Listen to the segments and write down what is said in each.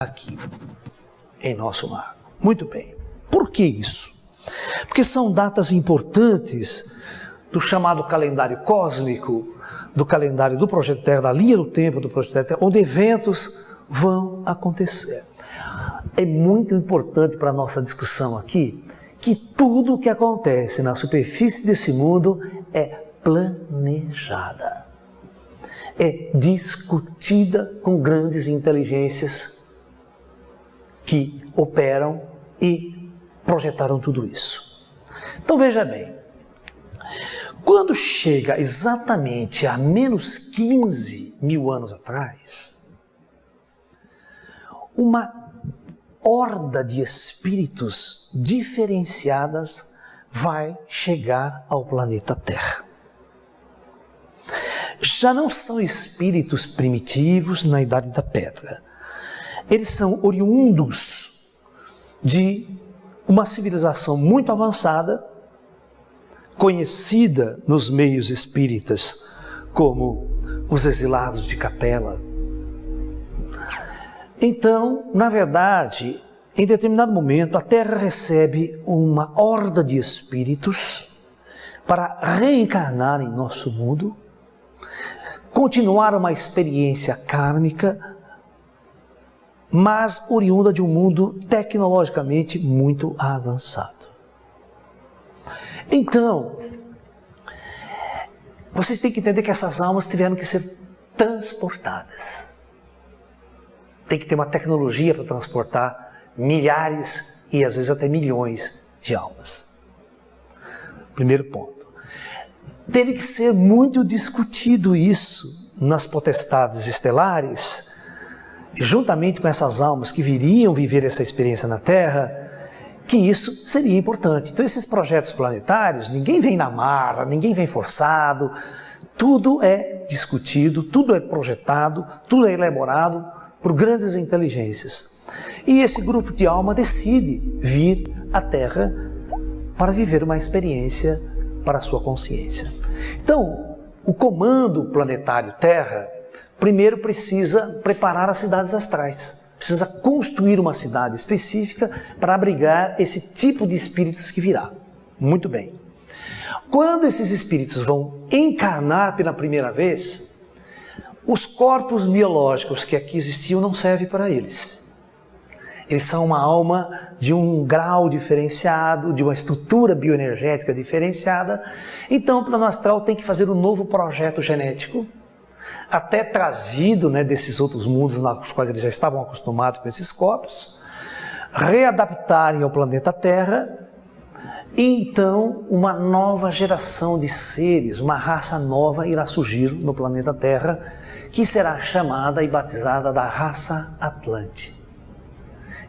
aqui em nosso lar. Muito bem. Por que isso? Porque são datas importantes do chamado calendário cósmico, do calendário do Projeto Terra, da linha do tempo do Projeto Terra, onde eventos vão acontecer. É muito importante para a nossa discussão aqui que tudo o que acontece na superfície desse mundo é planejada, é discutida com grandes inteligências que operam e projetaram tudo isso. Então veja bem, quando chega exatamente a menos 15 mil anos atrás, uma horda de espíritos diferenciadas vai chegar ao planeta Terra. Já não são espíritos primitivos na Idade da Pedra. Eles são oriundos de uma civilização muito avançada, conhecida nos meios espíritas como os exilados de Capela. Então, na verdade, em determinado momento, a Terra recebe uma horda de espíritos para reencarnar em nosso mundo, continuar uma experiência kármica, mas oriunda de um mundo tecnologicamente muito avançado. Então, vocês têm que entender que essas almas tiveram que ser transportadas. Tem que ter uma tecnologia para transportar milhares e às vezes até milhões de almas. Primeiro ponto. Teve que ser muito discutido isso nas potestades estelares, juntamente com essas almas que viriam viver essa experiência na Terra, que isso seria importante. Então esses projetos planetários, ninguém vem na marra, ninguém vem forçado, tudo é discutido, tudo é projetado, tudo é elaborado por grandes inteligências. E esse grupo de alma decide vir à Terra para viver uma experiência para a sua consciência. Então, o comando planetário Terra, primeiro precisa preparar as cidades astrais. Precisa construir uma cidade específica para abrigar esse tipo de espíritos que virá. Muito bem. Quando esses espíritos vão encarnar pela primeira vez, os corpos biológicos que aqui existiam não servem para eles. Eles são uma alma de um grau diferenciado, de uma estrutura bioenergética diferenciada. Então o plano astral tem que fazer um novo projeto genético, até trazido, desses outros mundos nos quais eles já estavam acostumados com esses corpos, readaptarem ao planeta Terra, e então uma nova geração de seres, uma raça nova irá surgir no planeta Terra, que será chamada e batizada da raça Atlante.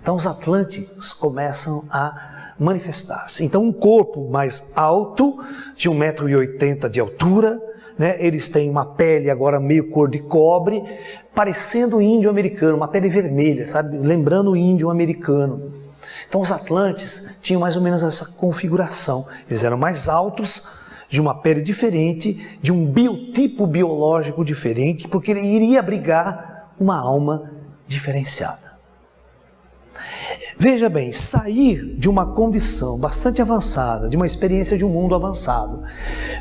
Então os atlânticos começam a manifestar-se. Então um corpo mais alto, de 1,80 m de altura, eles têm uma pele agora meio cor de cobre, parecendo o índio americano, uma pele vermelha, sabe? Lembrando o índio americano. Então os atlantes tinham mais ou menos essa configuração. Eles eram mais altos, de uma pele diferente, de um biotipo biológico diferente, porque ele iria abrigar uma alma diferenciada. Veja bem, sair de uma condição bastante avançada, de uma experiência de um mundo avançado,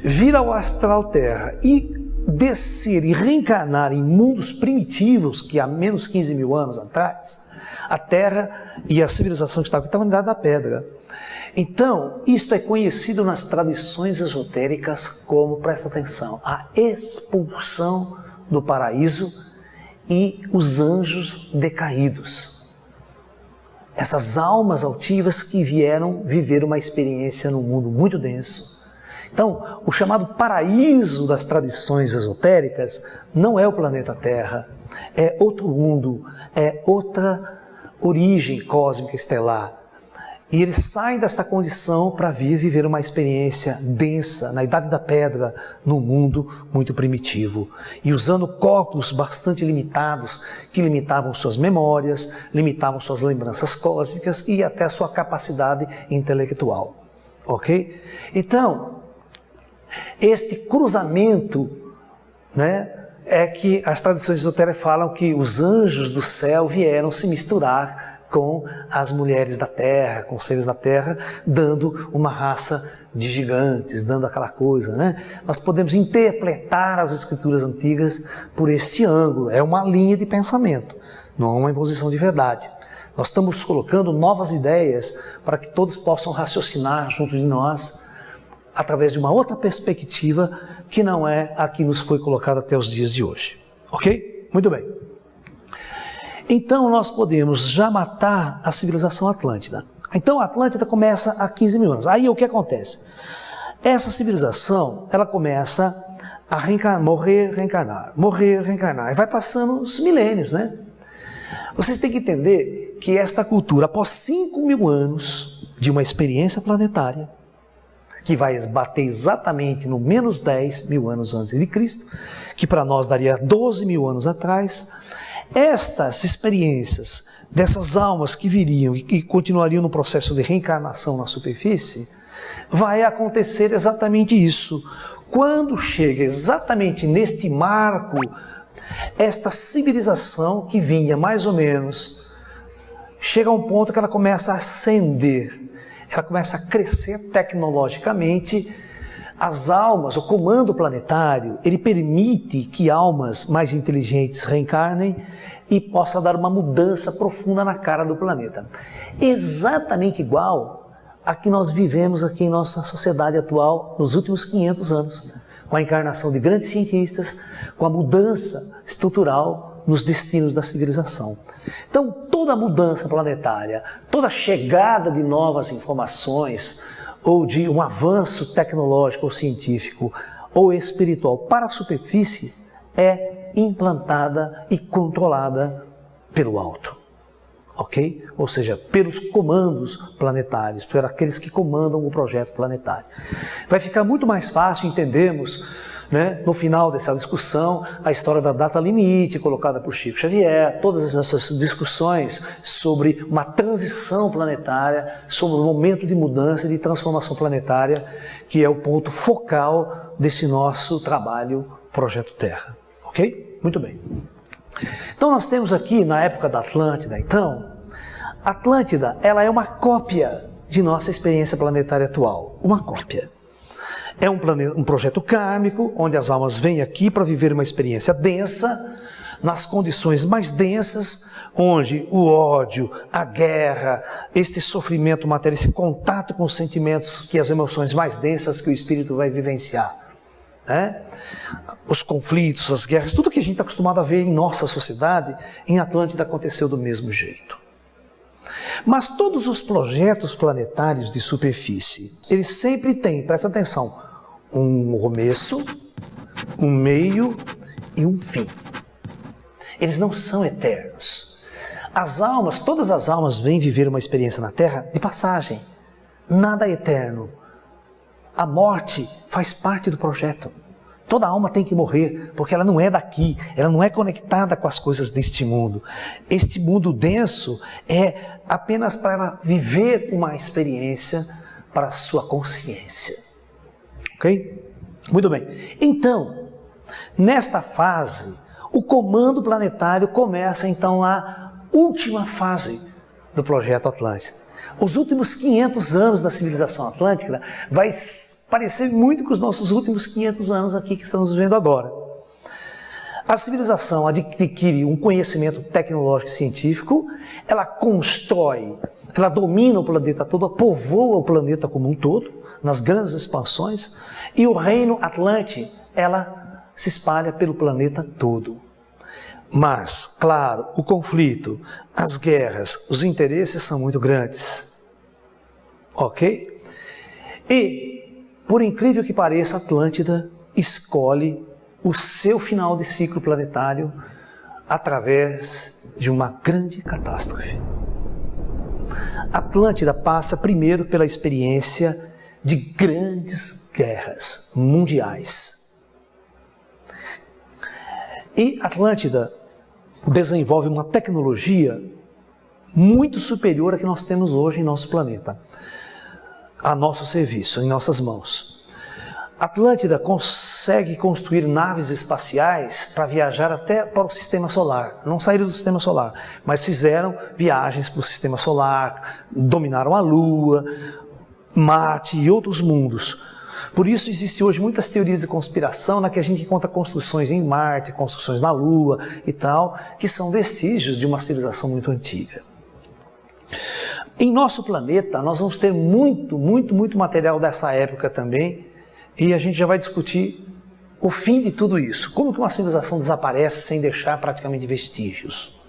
vir ao astral Terra e descer e reencarnar em mundos primitivos, que há menos 15 mil anos atrás, a Terra e a civilização que estava aqui estavam na Idade da Pedra. Então, isto é conhecido nas tradições esotéricas como, presta atenção, a expulsão do paraíso e os anjos decaídos. Essas almas altivas que vieram viver uma experiência num mundo muito denso. Então, o chamado paraíso das tradições esotéricas não é o planeta Terra, é outro mundo, é outra origem cósmica estelar. E eles saem desta condição para vir viver uma experiência densa, na Idade da Pedra, num mundo muito primitivo. E usando corpos bastante limitados, que limitavam suas memórias, limitavam suas lembranças cósmicas e até sua capacidade intelectual. Ok? Então, este cruzamento, é que as tradições esotéricas falam que os anjos do céu vieram se misturar com as mulheres da terra, com os seres da terra, dando uma raça de gigantes, dando aquela coisa, né? Nós podemos interpretar as escrituras antigas por este ângulo, é uma linha de pensamento, não é uma imposição de verdade. Nós estamos colocando novas ideias para que todos possam raciocinar junto de nós através de uma outra perspectiva que não é a que nos foi colocada até os dias de hoje. Ok? Muito bem. Então nós podemos já matar a civilização Atlântida. Então a Atlântida começa há 15 mil anos. Aí o que acontece? Essa civilização, ela começa a reencarnar, morrer, reencarnar. E vai passando os milênios, né? Vocês têm que entender que esta cultura, após 5 mil anos de uma experiência planetária, que vai bater exatamente no menos 10 mil anos antes de Cristo, que para nós daria 12 mil anos atrás, estas experiências dessas almas que viriam e continuariam no processo de reencarnação na superfície, vai acontecer exatamente isso. Quando chega exatamente neste marco, esta civilização que vinha mais ou menos, chega a um ponto que ela começa a ascender, ela começa a crescer tecnologicamente. As almas, o comando planetário, ele permite que almas mais inteligentes reencarnem e possa dar uma mudança profunda na cara do planeta. Exatamente igual a que nós vivemos aqui em nossa sociedade atual nos últimos 500 anos, com a encarnação de grandes cientistas, com a mudança estrutural nos destinos da civilização. Então, toda mudança planetária, toda chegada de novas informações, ou de um avanço tecnológico ou científico ou espiritual para a superfície, é implantada e controlada pelo alto, ok? Ou seja, pelos comandos planetários, por aqueles que comandam o projeto planetário. Vai ficar muito mais fácil entendermos, né, no final dessa discussão, a história da data limite colocada por Chico Xavier, todas essas discussões sobre uma transição planetária, sobre um momento de mudança e de transformação planetária, que é o ponto focal desse nosso trabalho Projeto Terra. Ok? Muito bem. Então nós temos aqui, na época da Atlântida, Atlântida, ela é uma cópia de nossa experiência planetária atual, uma cópia. É um projeto kármico, onde as almas vêm aqui para viver uma experiência densa, nas condições mais densas, onde o ódio, a guerra, este sofrimento material, esse contato com os sentimentos e as emoções mais densas que o espírito vai vivenciar, né? Os conflitos, as guerras, tudo que a gente está acostumado a ver em nossa sociedade, em Atlântida aconteceu do mesmo jeito. Mas todos os projetos planetários de superfície, eles sempre têm, presta atenção, um começo, um meio e um fim. Eles não são eternos. As almas, todas as almas vêm viver uma experiência na Terra de passagem. Nada é eterno. A morte faz parte do projeto. Toda alma tem que morrer, porque ela não é daqui, ela não é conectada com as coisas deste mundo. Este mundo denso é apenas para ela viver uma experiência para a sua consciência. Ok? Muito bem. Então, nesta fase, o comando planetário começa então a última fase do projeto Atlântida. Os últimos 500 anos da civilização atlântica vai parecer muito com os nossos últimos 500 anos aqui que estamos vivendo agora. A civilização adquire um conhecimento tecnológico e científico, ela constrói, ela domina o planeta todo, povoa o planeta como um todo, nas grandes expansões, e o reino Atlante, ela se espalha pelo planeta todo. Mas, claro, o conflito, as guerras, os interesses são muito grandes. Ok? E, por incrível que pareça, Atlântida escolhe o seu final de ciclo planetário através de uma grande catástrofe. Atlântida passa primeiro pela experiência de grandes guerras mundiais. E Atlântida desenvolve uma tecnologia muito superior à que nós temos hoje em nosso planeta, a nosso serviço, em nossas mãos. Atlântida consegue construir naves espaciais para viajar até para o sistema solar. Não saíram do sistema solar, mas fizeram viagens para o sistema solar, dominaram a Lua, Marte e outros mundos. Por isso existem hoje muitas teorias de conspiração na que a gente encontra construções em Marte, construções na Lua e tal, que são vestígios de uma civilização muito antiga. Em nosso planeta, nós vamos ter muito material dessa época também, e a gente já vai discutir o fim de tudo isso. Como que uma civilização desaparece sem deixar praticamente vestígios?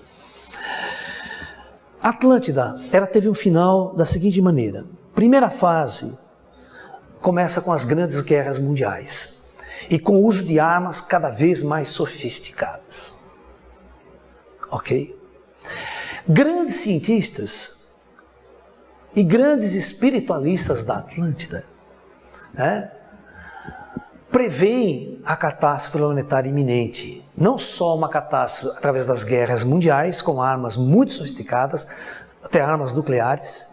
A Atlântida, ela teve um final da seguinte maneira. Primeira fase começa com as grandes guerras mundiais e com o uso de armas cada vez mais sofisticadas. Ok? Grandes cientistas e grandes espiritualistas da Atlântida, preveem a catástrofe planetária iminente. Não só uma catástrofe através das guerras mundiais, com armas muito sofisticadas, até armas nucleares,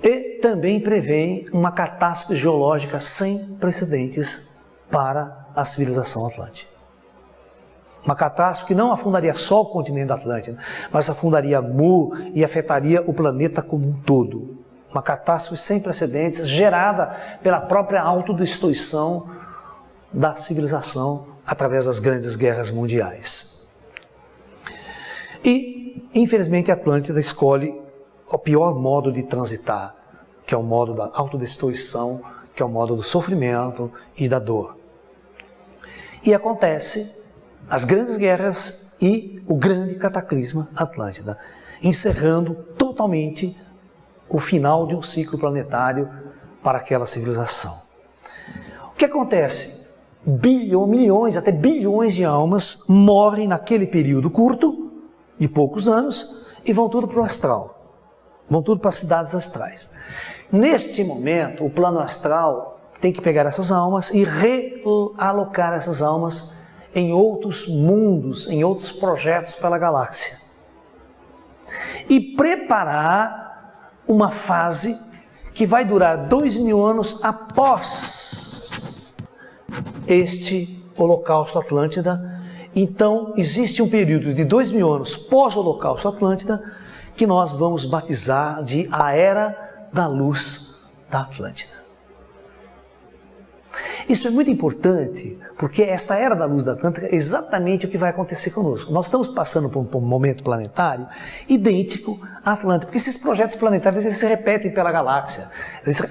e também preveem uma catástrofe geológica sem precedentes para a civilização atlântica. Uma catástrofe que não afundaria só o continente atlântico, mas afundaria Mu e afetaria o planeta como um todo. Uma catástrofe sem precedentes, gerada pela própria autodestruição da civilização através das grandes guerras mundiais. E, infelizmente, a Atlântida escolhe o pior modo de transitar, que é o modo da autodestruição, que é o modo do sofrimento e da dor. E acontece as grandes guerras e o grande cataclisma Atlântida, encerrando totalmente o final de um ciclo planetário para aquela civilização. O que acontece? Milhões, até bilhões de almas morrem naquele período curto, de poucos anos, e vão tudo para o astral. Vão tudo para as cidades astrais. Neste momento, o plano astral tem que pegar essas almas e realocar essas almas em outros mundos, em outros projetos pela galáxia. E preparar uma fase que vai durar 2000 anos após este Holocausto Atlântida. Então, existe um período de 2000 anos pós-Holocausto Atlântida que nós vamos batizar de a Era da Luz da Atlântida. Isso é muito importante, porque esta Era da Luz da Atlântida é exatamente o que vai acontecer conosco. Nós estamos passando por um momento planetário idêntico à Atlântida, porque esses projetos planetários eles se repetem pela galáxia.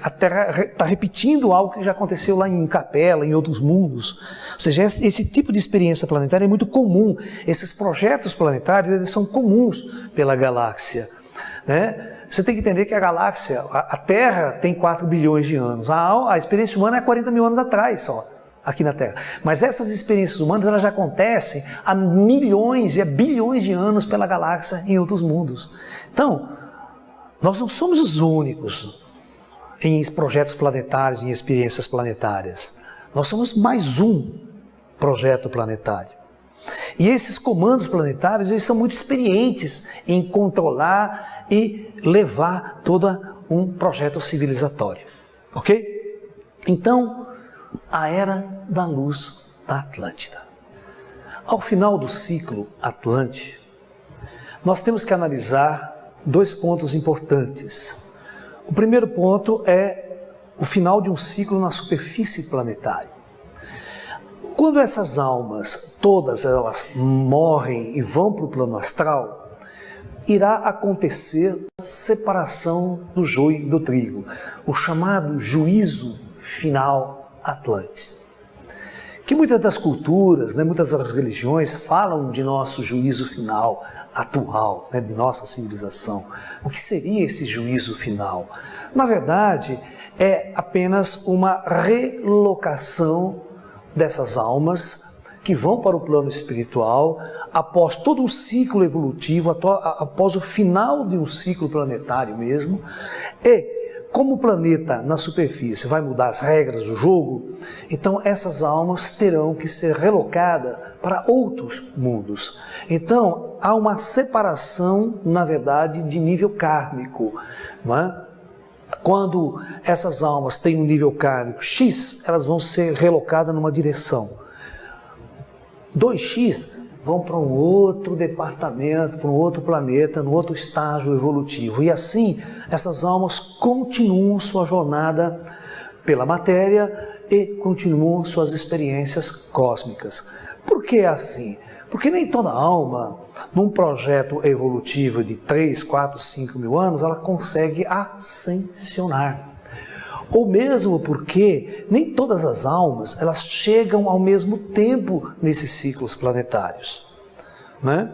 A Terra está repetindo algo que já aconteceu lá em Capela, em outros mundos. Ou seja, esse tipo de experiência planetária é muito comum. Esses projetos planetários eles são comuns pela galáxia, né? Você tem que entender que a galáxia, a Terra tem 4 bilhões de anos. A experiência humana é 40 mil anos atrás só, aqui na Terra. Mas essas experiências humanas elas já acontecem há milhões e há bilhões de anos pela galáxia em outros mundos. Então, nós não somos os únicos em projetos planetários, em experiências planetárias. Nós somos mais um projeto planetário. E esses comandos planetários eles são muito experientes em controlar e levar todo um projeto civilizatório, ok? Então, a Era da Luz da Atlântida. Ao final do ciclo Atlântico, nós temos que analisar 2 pontos importantes. O primeiro ponto é o final de um ciclo na superfície planetária. Quando essas almas, todas elas morrem e vão para o plano astral, irá acontecer a separação do joio e do trigo, o chamado juízo final atlântico. Que muitas das culturas, muitas das religiões falam de nosso juízo final atual, de nossa civilização. O que seria esse juízo final? Na verdade, é apenas uma relocação dessas almas que vão para o plano espiritual após todo um ciclo evolutivo, após o final de um ciclo planetário mesmo. E como o planeta na superfície vai mudar as regras do jogo, então essas almas terão que ser relocadas para outros mundos. Então há uma separação, na verdade, de nível kármico, não é? quando essas almas têm um nível kármico X, elas vão ser relocadas numa direção. 2x vão para um outro departamento, para um outro planeta, num outro estágio evolutivo. E assim, essas almas continuam sua jornada pela matéria e continuam suas experiências cósmicas. Por que é assim? Porque nem toda alma, num projeto evolutivo de 3, 4, 5 mil anos, ela consegue ascensionar. Ou mesmo porque nem todas as almas, elas chegam ao mesmo tempo nesses ciclos planetários, né?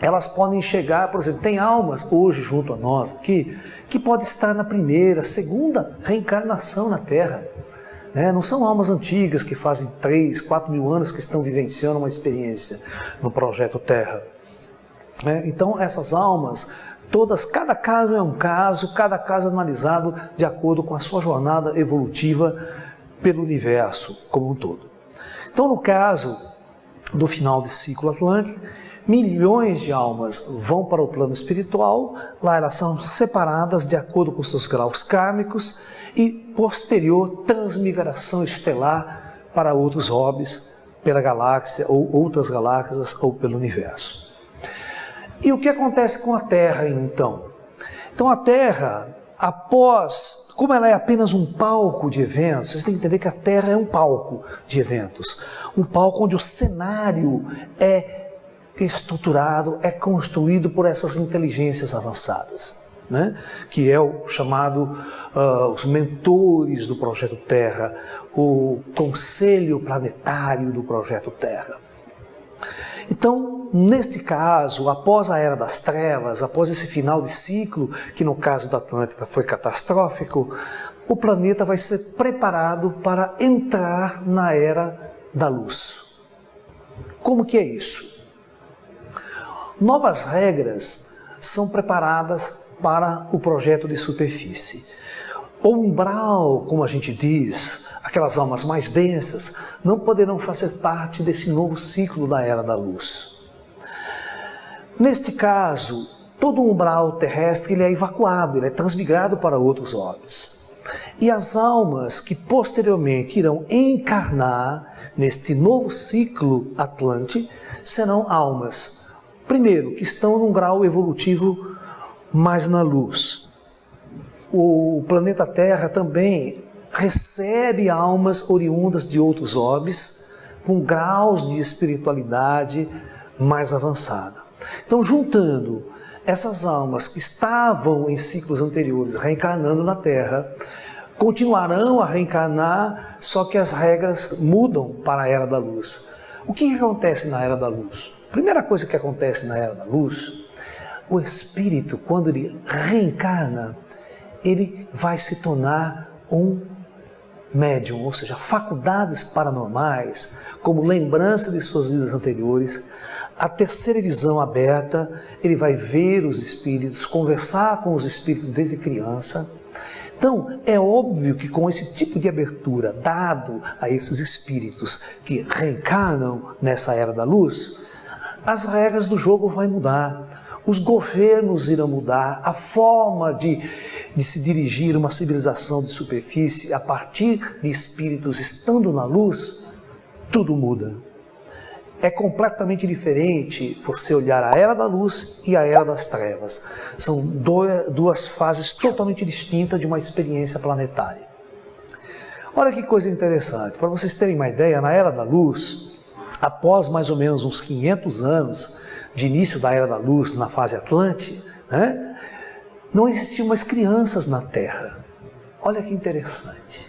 Elas podem chegar, por exemplo, tem almas hoje junto a nós aqui, que podem estar na primeira, segunda reencarnação na Terra. Não são almas antigas que fazem 3, 4 mil anos que estão vivenciando uma experiência no projeto Terra. Então essas almas, todas, cada caso é um caso, cada caso é analisado de acordo com a sua jornada evolutiva pelo universo como um todo. Então no caso do final do ciclo Atlântico, milhões de almas vão para o plano espiritual, lá elas são separadas de acordo com seus graus kármicos e posterior transmigração estelar para outros orbes, pela galáxia ou outras galáxias ou pelo universo. E o que acontece com a Terra então? Então a Terra, após, como ela é apenas um palco de eventos, vocês têm que entender que a Terra é um palco de eventos, um palco onde o cenário é estruturado, é construído por essas inteligências avançadas, que é o chamado, os mentores do Projeto Terra, o Conselho Planetário do Projeto Terra. Então, neste caso, após a Era das Trevas, após esse final de ciclo, que no caso da Atlântida foi catastrófico, o planeta vai ser preparado para entrar na Era da Luz. Como que é isso? Novas regras são preparadas para o projeto de superfície. O umbral, como a gente diz, aquelas almas mais densas, não poderão fazer parte desse novo ciclo da Era da Luz. Neste caso, todo o umbral terrestre ele é evacuado, ele é transmigrado para outros orbes. E as almas que posteriormente irão encarnar neste novo ciclo Atlante serão almas, primeiro, que estão num grau evolutivo mais na luz. O planeta Terra também recebe almas oriundas de outros orbes com graus de espiritualidade mais avançada. Então, juntando essas almas que estavam em ciclos anteriores reencarnando na Terra, continuarão a reencarnar, só que as regras mudam para a Era da Luz. O que acontece na Era da Luz? A primeira coisa que acontece na Era da Luz, o espírito, quando ele reencarna, ele vai se tornar um médium, ou seja, faculdades paranormais, como lembrança de suas vidas anteriores, a terceira visão aberta, ele vai ver os espíritos, conversar com os espíritos desde criança. Então, é óbvio que com esse tipo de abertura dado a esses espíritos que reencarnam nessa Era da Luz, as regras do jogo vão mudar. Os governos irão mudar, a forma de se dirigir uma civilização de superfície a partir de espíritos estando na luz, tudo muda. É completamente diferente você olhar a Era da Luz e a Era das Trevas. São duas fases totalmente distintas de uma experiência planetária. Olha que coisa interessante, para vocês terem uma ideia, na Era da Luz, após mais ou menos uns 500 anos de início da Era da Luz, na fase Atlante, não existiam mais crianças na Terra. Olha que interessante.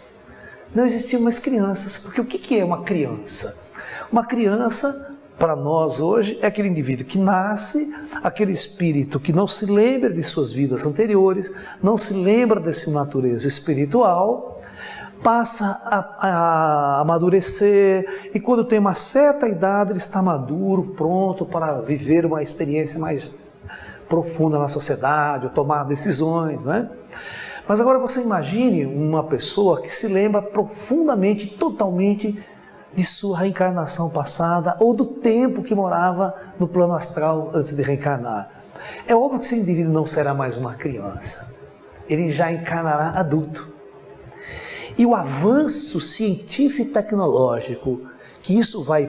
Não existiam mais crianças, porque o que é uma criança? Uma criança, para nós hoje, é aquele indivíduo que nasce, aquele espírito que não se lembra de suas vidas anteriores, não se lembra de sua natureza espiritual, passa a amadurecer e quando tem uma certa idade ele está maduro, pronto para viver uma experiência mais profunda na sociedade, ou tomar decisões, não é? Mas agora você imagine uma pessoa que se lembra profundamente, totalmente de sua reencarnação passada ou do tempo que morava no plano astral antes de reencarnar. É óbvio que esse indivíduo não será mais uma criança. ele já encarnará adulto. E o avanço científico e tecnológico que isso vai